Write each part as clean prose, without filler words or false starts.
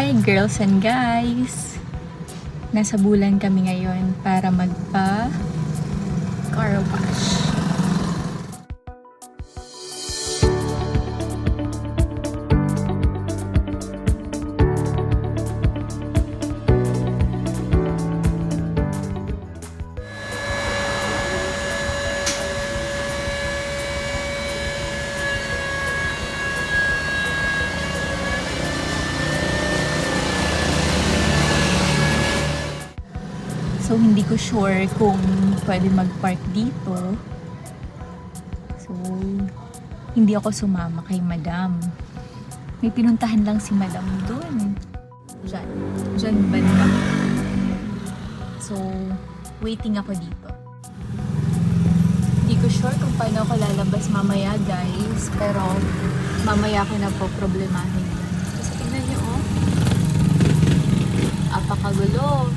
Hi girls and guys! Nasa Bulan kami ngayon para car wash. So, hindi ko sure kung pwede mag-park dito. So, hindi ako sumama kay Madam. May pinuntahan lang si Madam doon. Diyan banda. So, waiting ako dito. Hindi ko sure kung paano ako lalabas mamaya, guys. Pero, mamaya ko na po problemahin. Kasi tingnan niyo, oh. Apakagulo.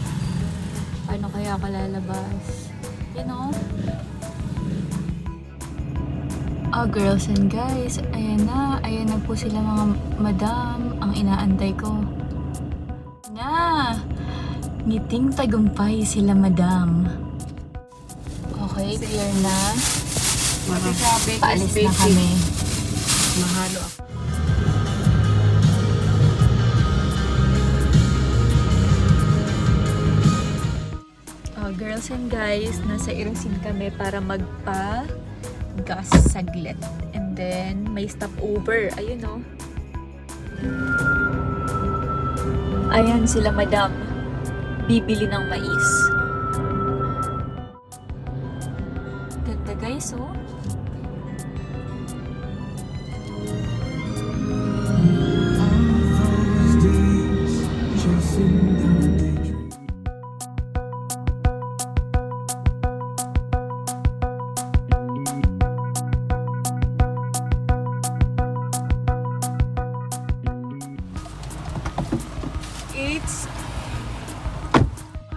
Paano kaya ako lalabas? You know? Oh, girls and guys, ayan na po sila mga madam, ang inaantay ko. Ngiting tagumpay sila madam. Okay, clear na. Paalis na kami. Mahalo ako. Girls and guys, nasa Irosin kami para magpa-gas saglit. And then, may stopover. Ayun o. Ayan sila madam. Bibili ng mais. Ganda guys oh.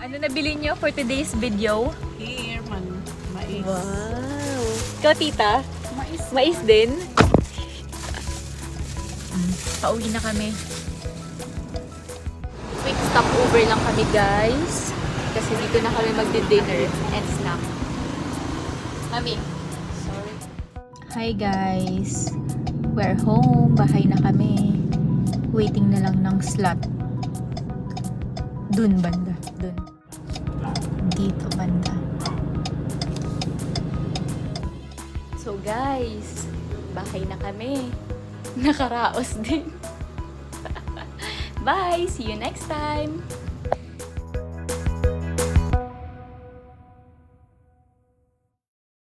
Ano nabili niyo for today's video? Here man, mais. Wow! Ikaw, tita? Mais. Mais din? Pauwi na kami. Quick stopover lang kami, guys. Kasi dito na kami magdi-dinner and snack. Mami. Sorry. Hi, guys. We're home. Bahay na kami. Waiting na lang ng slot. Dun banda. Dun. Dito banda. So guys, bahay na kami. Nakaraos din. Bye! See you next time!